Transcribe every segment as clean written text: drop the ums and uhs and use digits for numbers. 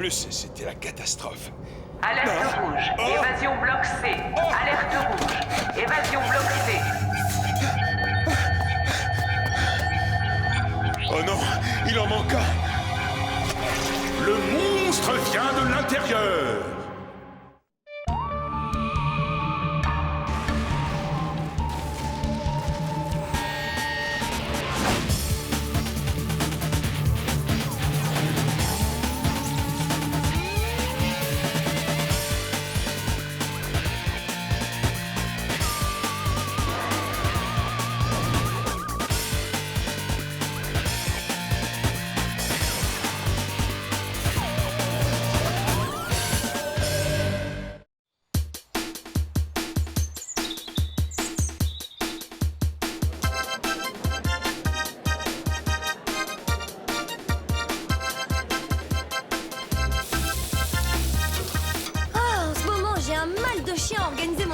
plus, c'était la catastrophe. Alerte rouge. Évasion bloc C. Alerte rouge. Évasion bloc C. Oh non, il en manque un. Le monstre vient de l'intérieur.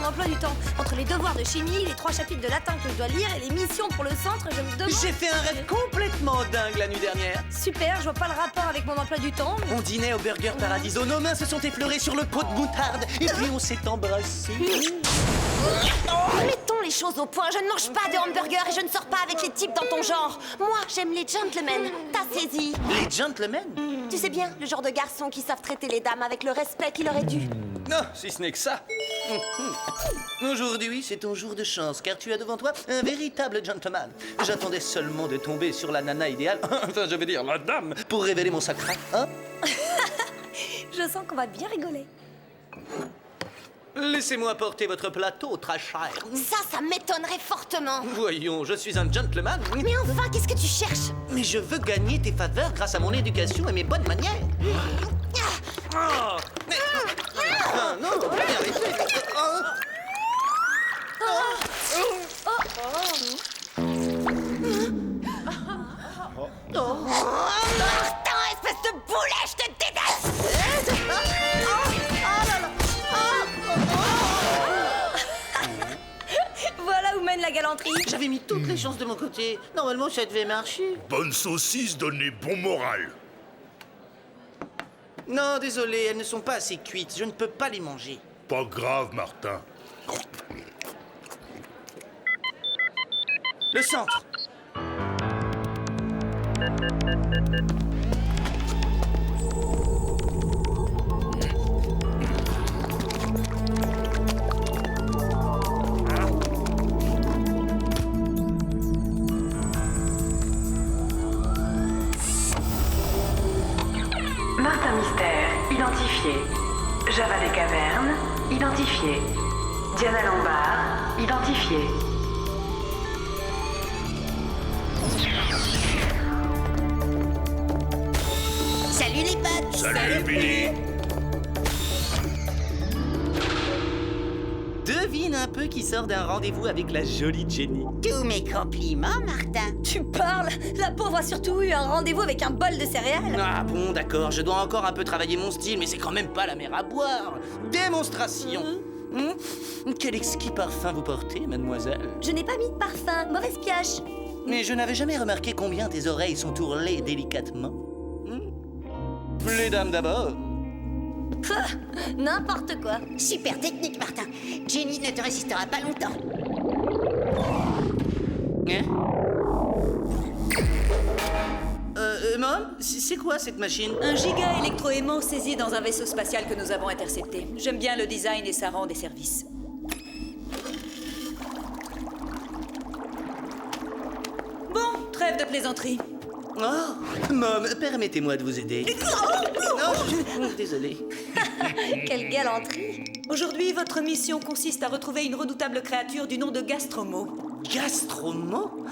Emploi du temps. Entre les devoirs de chimie, les 3 chapitres de latin que je dois lire et les missions pour le centre, je me demande... J'ai fait un rêve complètement dingue la nuit dernière. Super, je vois pas le rapport avec mon emploi du temps. On dînait au Burger Paradiso, nos mains se sont effleurées sur le pot de moutarde et puis on s'est embrassés. Mettons les choses au point, je ne mange pas de hamburger et je ne sors pas avec les types dans ton genre. Moi, j'aime les gentlemen, t'as saisi. Les gentlemen? Tu sais bien, le genre de garçons qui savent traiter les dames avec le respect qu'il aurait dû. Non, si ce n'est que ça. Aujourd'hui, c'est ton jour de chance, car tu as devant toi un véritable gentleman. J'attendais seulement de tomber sur la nana idéale, enfin je veux dire la dame, pour révéler mon secret, hein? Je sens qu'on va bien rigoler. Laissez-moi porter votre plateau, très cher. Ça m'étonnerait fortement. Voyons, je suis un gentleman. Mais enfin, qu'est-ce que tu cherches? Mais je veux gagner tes faveurs grâce à mon éducation et mes bonnes manières. Oh, mais... Ah, non, mais arrêtez. Martin, espèce de boulet, je te déteste! Voilà où mène la galanterie. J'avais mis toutes les chances de mon côté. Normalement, ça devait marcher. Bonne saucisse donnée bon moral. Non, désolé, elles ne sont pas assez cuites. Je ne peux pas les manger. Pas grave, Martin. Le centre. Martin Mystère, identifié. Java des Cavernes, identifié. Diana Lombard, identifié. Salut les potes. Salut, Billy. Devine un peu qui sort d'un rendez-vous avec la jolie Jenny. Tous mes compliments, Martin. Tu parles? La pauvre a surtout eu un rendez-vous avec un bol de céréales. Ah bon, d'accord, je dois encore un peu travailler mon style, mais c'est quand même pas la mer à boire. Démonstration. Quel exquis parfum vous portez, mademoiselle? Je n'ai pas mis de parfum, mauvaise pioche. Mais je n'avais jamais remarqué combien tes oreilles sont ourlées délicatement. Les dames d'abord. N'importe quoi. Super technique, Martin. Jenny ne te résistera pas longtemps. Hein? Mom, c'est quoi cette machine? Un giga électroaimant saisi dans un vaisseau spatial que nous avons intercepté. J'aime bien le design et ça rend des services. Bon, trêve de plaisanterie. Oh, Mom, permettez-moi de vous aider. Non, désolé. Quelle galanterie. Aujourd'hui, votre mission consiste à retrouver une redoutable créature du nom de Gastromo. Gastromo?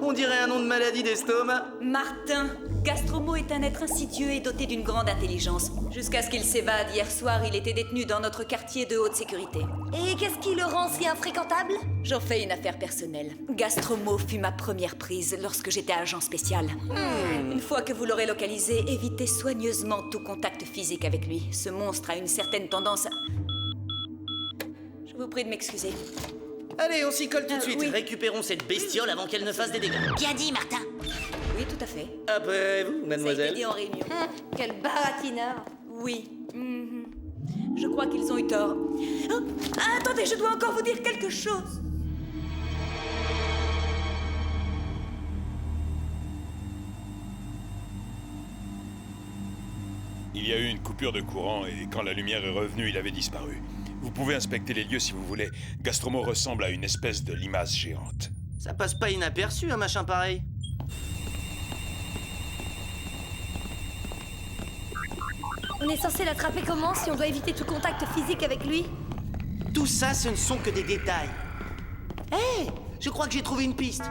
On dirait un nom de maladie d'estomac. Martin, Gastromo est un être insidieux et doté d'une grande intelligence. Jusqu'à ce qu'il s'évade, hier soir, il était détenu dans notre quartier de haute sécurité. Et qu'est-ce qui le rend si infréquentable? J'en fais une affaire personnelle. Gastromo fut ma première prise lorsque j'étais agent spécial. Une fois que vous l'aurez localisé, évitez soigneusement tout contact physique avec lui. Ce monstre a une certaine tendance à... Je vous prie de m'excuser. Allez, on s'y colle tout de suite. oui. Récupérons cette bestiole avant qu'elle ne fasse des dégâts. Bien dit, Martin. Oui, tout à fait. Après vous, Ça a été mademoiselle. dit en réunion. Quel baratineur. Oui. Mhm. Je crois qu'ils ont eu tort. Oh, attendez, je dois encore vous dire quelque chose. Il y a eu une coupure de courant et quand la lumière est revenue, il avait disparu. Vous pouvez inspecter les lieux si vous voulez. Gastromo ressemble à une espèce de limace géante. Ça passe pas inaperçu, un machin pareil. On est censé l'attraper comment si on doit éviter tout contact physique avec lui? Tout ça, ce ne sont que des détails. Hé, je crois que j'ai trouvé une piste.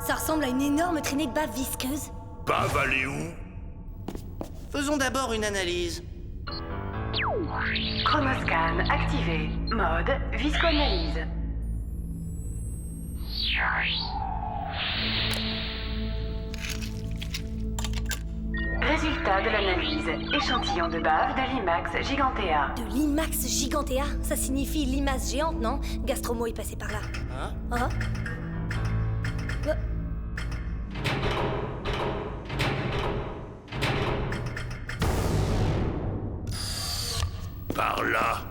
Ça ressemble à une énorme traînée de bave visqueuse. Bave aller où? Faisons d'abord une analyse. Chronoscan activé. Mode viscoanalyse. Résultat de l'analyse. Échantillon de bave de Limax gigantea. De Limax gigantea? Ça signifie limace géante, non? Gastromo est passé par là. Hein? Hein? Par là.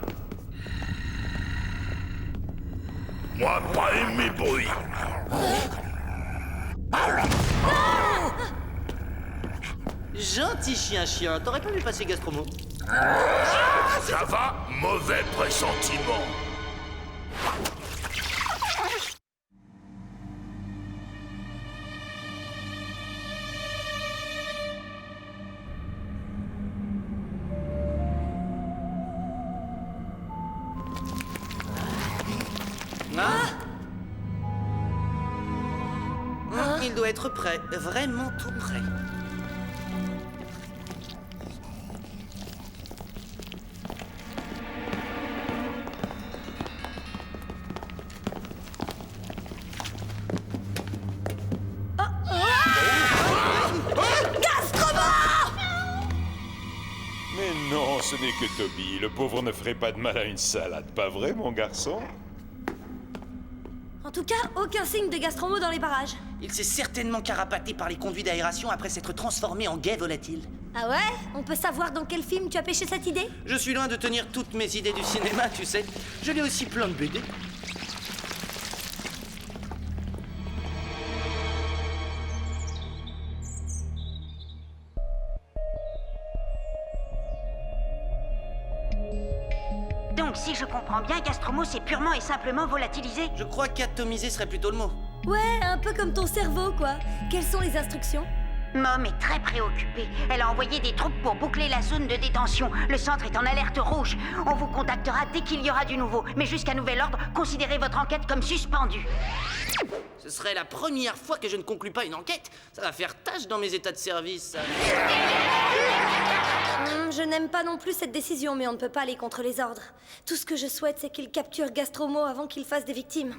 Moi, pas aimé bruit. Gentil chien, t'aurais pas vu passer Gastromo? Ça va? Mauvais pressentiment. Il doit être prêt, vraiment tout prêt. Mais non, ce n'est que Toby. Le pauvre ne ferait pas de mal à une salade, pas vrai, mon garçon? En tout cas, aucun signe de Gastromo dans les parages. Il s'est certainement carapaté par les conduits d'aération après s'être transformé en guet volatile. Ah ouais? On peut savoir dans quel film tu as pêché cette idée? Je suis loin de tenir toutes mes idées du cinéma, tu sais. Je lis aussi plein de BD. Donc, si je comprends bien, Gastromo s'est purement et simplement volatilisé. Je crois qu'atomiser serait plutôt le mot. Ouais, un peu comme ton cerveau, quoi. Quelles sont les instructions? Mom est très préoccupée. Elle a envoyé des troupes pour boucler la zone de détention. Le centre est en alerte rouge. On vous contactera dès qu'il y aura du nouveau. Mais jusqu'à nouvel ordre, considérez votre enquête comme suspendue. Ce serait la première fois que je ne conclue pas une enquête. Ça va faire tâche dans mes états de service, ça. Je n'aime pas non plus cette décision, mais on ne peut pas aller contre les ordres. Tout ce que je souhaite, c'est qu'il capture Gastromo avant qu'il fasse des victimes.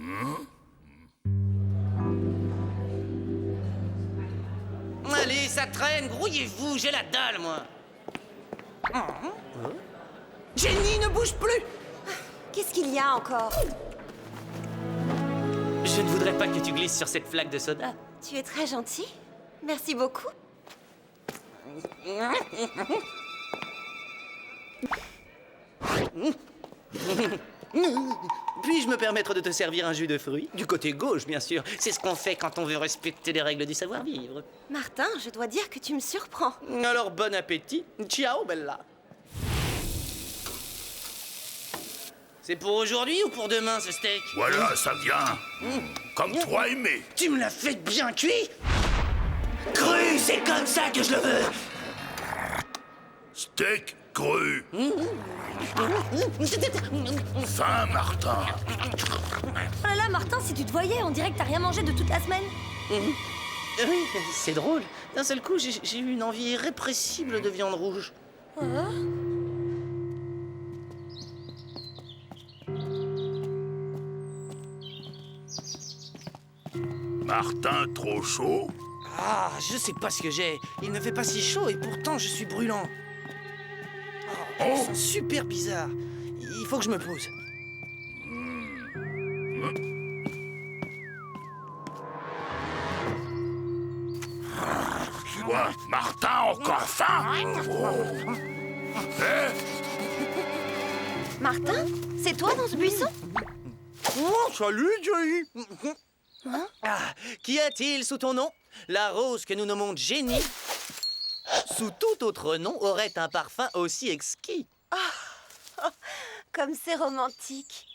Allez, ça traîne, grouillez-vous, j'ai la dalle, moi. Jenny, ne bouge plus! Qu'est-ce qu'il y a encore? Je ne voudrais pas que tu glisses sur cette flaque de soda. Tu es très gentil. Merci beaucoup. Puis-je me permettre de te servir un jus de fruits? Du côté gauche, bien sûr. C'est ce qu'on fait quand on veut respecter les règles du savoir-vivre. Martin, je dois dire que tu me surprends. Alors, bon appétit. Ciao, Bella. C'est pour aujourd'hui ou pour demain, ce steak? Voilà, ça vient. Comme toi aimé. Tu me l'as fait bien cuit? Cru, c'est comme ça que je le veux. Steak cru. Fin, Martin. Oh là là, Martin, si tu te voyais, on dirait que t'as rien mangé de toute la semaine. Oui, c'est drôle. D'un seul coup, j'ai eu une envie irrépressible de viande rouge. Martin, trop chaud? Ah, je sais pas ce que j'ai. Il ne fait pas si chaud et pourtant je suis brûlant. Oh, je me sens super bizarre. Il faut que je me pose. Quoi, Martin, encore faim? Martin, c'est toi dans ce buisson? Oh, salut, Jenny. Qu'y a-t-il sous ton nom? La rose que nous nommons Jenny, sous tout autre nom, aurait un parfum aussi exquis. Comme c'est romantique.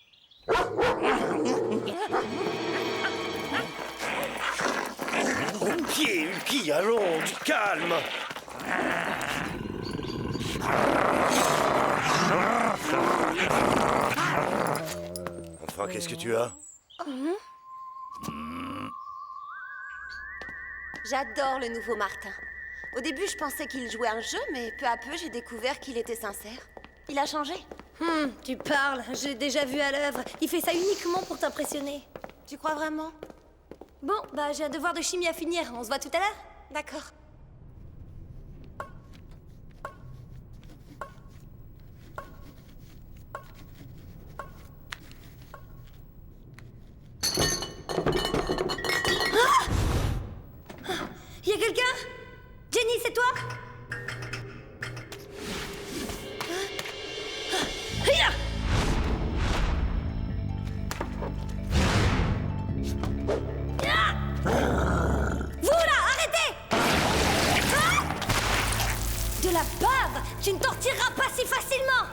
Ulpi, allons, du calme. Enfin, qu'est-ce que tu as? J'adore le nouveau Martin. Au début, je pensais qu'il jouait un jeu, mais peu à peu, j'ai découvert qu'il était sincère. Il a changé. Tu parles, j'ai déjà vu à l'œuvre. Il fait ça uniquement pour t'impressionner. Tu crois vraiment? Bon, bah j'ai un devoir de chimie à finir. On se voit tout à l'heure? D'accord. Y a quelqu'un? Jenny, c'est toi? Hiya! Vous là, arrêtez! De la bave! Tu ne t'en tireras pas si facilement!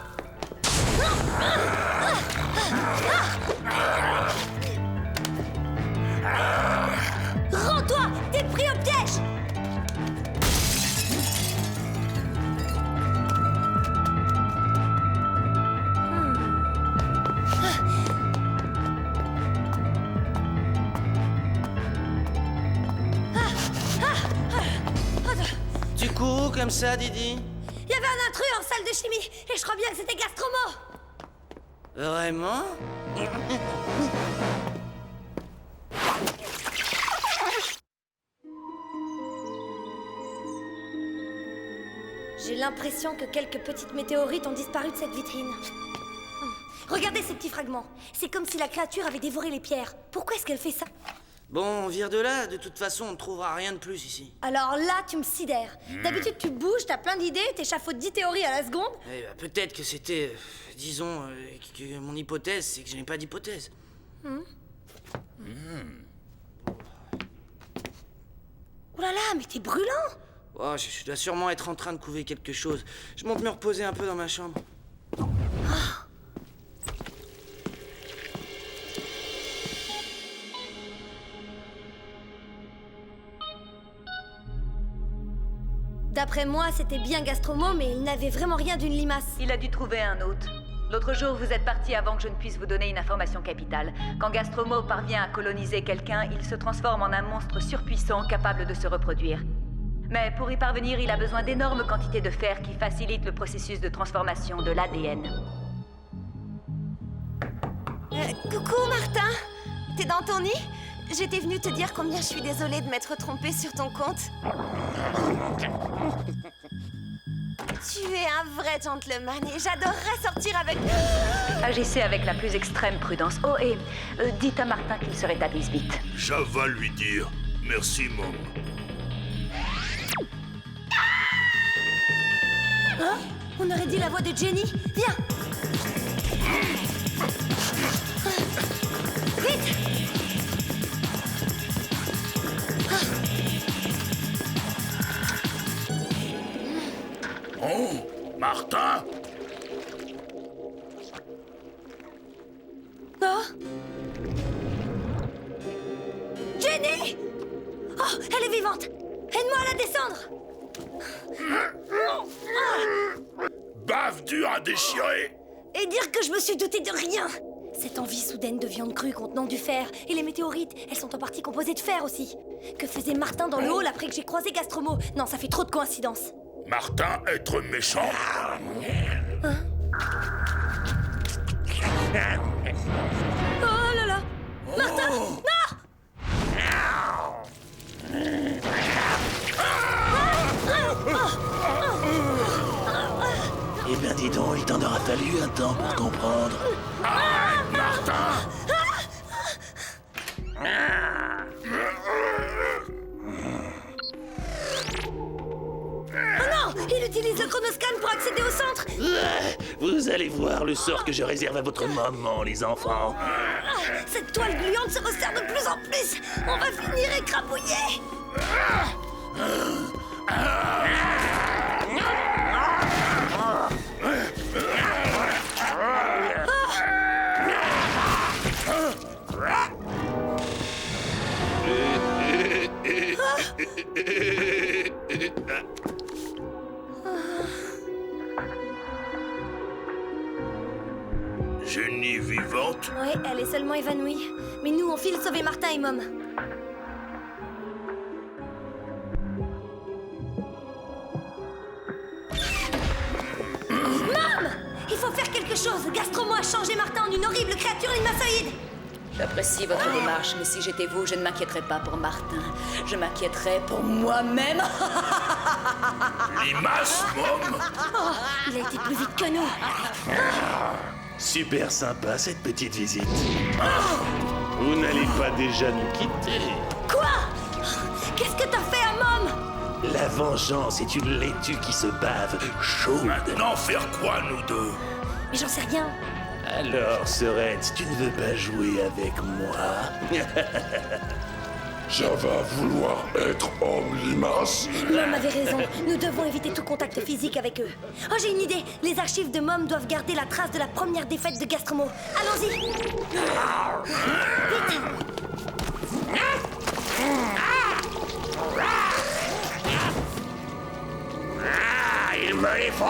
Rends-toi! T'es pris au piège! Tu cours comme ça, Didi? Il y avait un intrus en salle de chimie et je crois bien que c'était Gastromo! Vraiment? J'ai l'impression que quelques petites météorites ont disparu de cette vitrine. Regardez ces petits fragments. C'est comme si la créature avait dévoré les pierres. Pourquoi est-ce qu'elle fait ça? Bon, on vire de là. De toute façon, on ne trouvera rien de plus ici. Alors là, tu me sidères. D'habitude, tu bouges, t'as plein d'idées, t'échafaudes 10 théories à la seconde. Eh ben, peut-être que c'était... disons, que mon hypothèse, c'est que je n'ai pas d'hypothèse. Oh là là, mais t'es brûlant! Oh, je dois sûrement être en train de couver quelque chose. Je monte me reposer un peu dans ma chambre. D'après moi, c'était bien Gastromo, mais il n'avait vraiment rien d'une limace. Il a dû trouver un hôte. L'autre jour, vous êtes parti avant que je ne puisse vous donner une information capitale. Quand Gastromo parvient à coloniser quelqu'un, il se transforme en un monstre surpuissant capable de se reproduire. Mais pour y parvenir, il a besoin d'énormes quantités de fer qui facilitent le processus de transformation de l'ADN. Coucou, Martin. T'es dans ton nid? J'étais venue te dire combien je suis désolée de m'être trompée sur ton compte. Tu es un vrai gentleman et j'adorerais sortir avec... Agissez avec la plus extrême prudence. Oh, et dites à Martin qu'il se rétablisse vite. J'avais lui dire. Merci, Mom. Hein? On aurait dit la voix de Jenny. Viens! Vite! Oh, Martin! Oh! Jenny! Oh, elle est vivante! Aide-moi à la descendre! Bave dure à déchirer! Et dire que je me suis doutée de rien! Cette envie soudaine de viande crue contenant du fer, et les météorites, elles sont en partie composées de fer aussi. Que faisait Martin dans le hall après que j'ai croisé Gastromo? Non, ça fait trop de coïncidences. Martin, être méchant! Oh là là! Martin! Non! Eh bien, dis donc, il t'en aura fallu un temps pour comprendre. Arrête, Martin! Oh non! Il utilise ce chronoscan pour accéder au centre. Vous allez voir le sort que je réserve à votre maman, les enfants. Cette toile gluante se resserre de plus en plus. On va finir écrabouillé. Jenny vivante? Ouais, elle est seulement évanouie. Mais nous, on file sauver Martin et Mom. Mom! Il faut faire quelque chose. Gastromo a changé Martin en une horrible créature limaçoïde. J'apprécie votre démarche, mais si j'étais vous, je ne m'inquiéterais pas pour Martin. Je m'inquiéterais pour moi-même. Limace, Mom? Oh, il a été plus vite que nous. Super sympa cette petite visite. Vous n'allez pas déjà nous quitter? Quoi? Qu'est-ce que t'as fait à Mom? La vengeance est une laitue qui se bave chaude. Maintenant, faire quoi, nous deux? Mais j'en sais rien. Alors, Sorette, tu ne veux pas jouer avec moi? Ça va vouloir être homme limace? Mom avait raison. Nous devons éviter tout contact physique avec eux. Oh, j'ai une idée. Les archives de Mom doivent garder la trace de la première défaite de Gastromo. Allons-y. Vite. Il me les faut!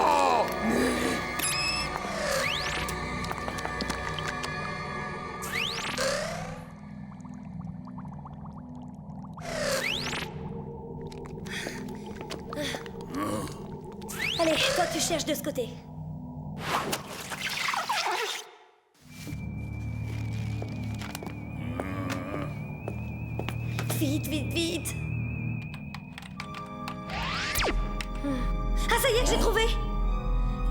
Allez, toi tu cherches de ce côté. Vite, vite, vite. Ah, ça y est, j'ai trouvé.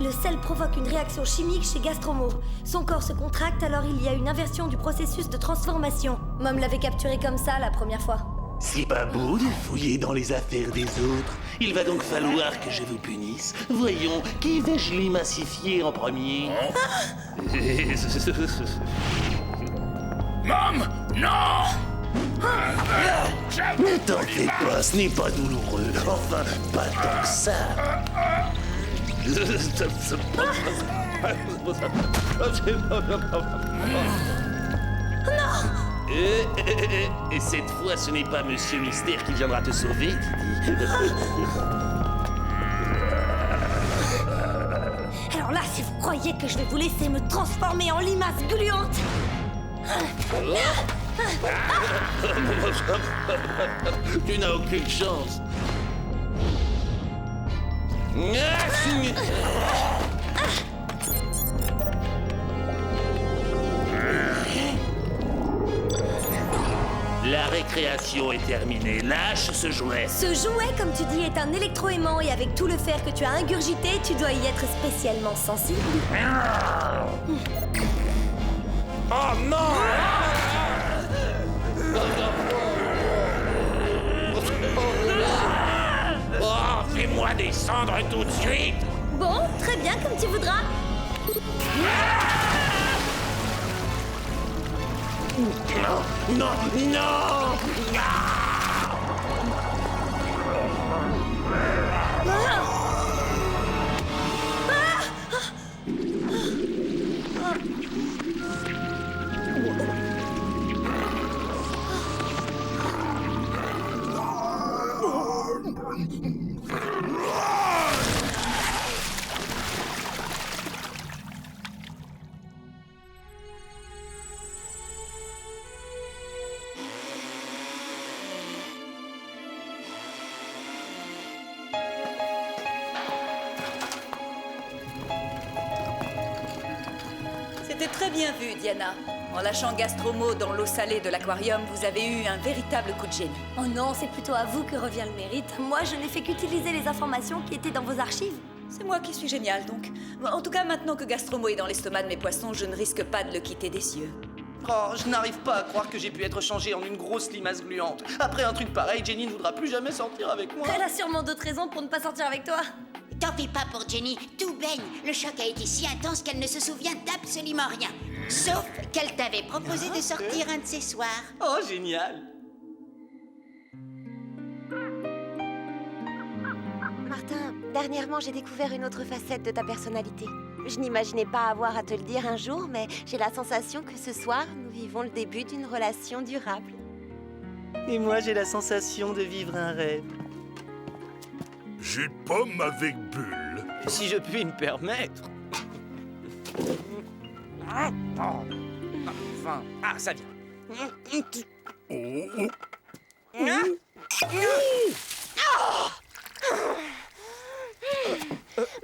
Le sel provoque une réaction chimique chez Gastromo. Son corps se contracte, alors il y a une inversion du processus de transformation. Mom l'avait capturé comme ça la première fois. C'est pas beau de fouiller dans les affaires des autres. Il va donc falloir que je vous punisse. Voyons, qui vais-je limacifier en premier? Mom, non! Ne t'en fais pas, ce n'est pas douloureux. Enfin, pas tant que ça. Et cette fois, ce n'est pas Monsieur Mystère qui viendra te sauver, Didi. Alors là, si vous croyez que je vais vous laisser me transformer en limace gluante... Tu n'as aucune chance. La récréation est terminée. Lâche ce jouet. Ce jouet, comme tu dis, est un électroaimant et avec tout le fer que tu as ingurgité, tu dois y être spécialement sensible. Oh non! Oh, fais-moi descendre tout de suite! Bon, très bien, comme tu voudras. Non, non, non! C'était très bien vu, Diana. En lâchant Gastromo dans l'eau salée de l'aquarium, vous avez eu un véritable coup de génie. Oh non, c'est plutôt à vous que revient le mérite. Moi, je n'ai fait qu'utiliser les informations qui étaient dans vos archives. C'est moi qui suis génial, donc. En tout cas, maintenant que Gastromo est dans l'estomac de mes poissons, je ne risque pas de le quitter des cieux. Oh, je n'arrive pas à croire que j'ai pu être changé en une grosse limace gluante. Après un truc pareil, Jenny ne voudra plus jamais sortir avec moi. Elle a sûrement d'autres raisons pour ne pas sortir avec toi. Tant pis pas pour Jenny, tout baigne. Le choc a été si intense qu'elle ne se souvient d'absolument rien. Sauf qu'elle t'avait proposé de sortir un de ces soirs. Oh, génial! Martin, dernièrement, j'ai découvert une autre facette de ta personnalité. Je n'imaginais pas avoir à te le dire un jour, mais j'ai la sensation que ce soir, nous vivons le début d'une relation durable. Et moi, j'ai la sensation de vivre un rêve. Jus de pomme avec bulle. Si je puis me permettre. Enfin, ça vient.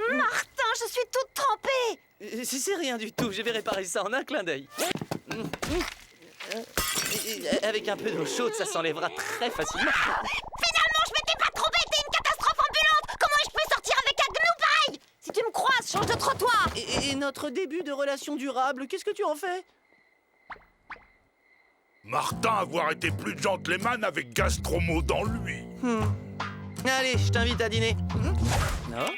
Martin, je suis toute trempée! C'est rien du tout, je vais réparer ça en un clin d'œil. Avec un peu d'eau chaude, ça s'enlèvera très facilement. Finalement, je m'étais pas trompée, t'es une catastrophe ambulante! Comment est-ce que je peux sortir avec un gnou pareil? Si tu me croises, change de trottoir! Et notre début de relation durable, qu'est-ce que tu en fais? Martin avoir été plus gentleman avec Gastromo dans lui. Allez, je t'invite à dîner. Non?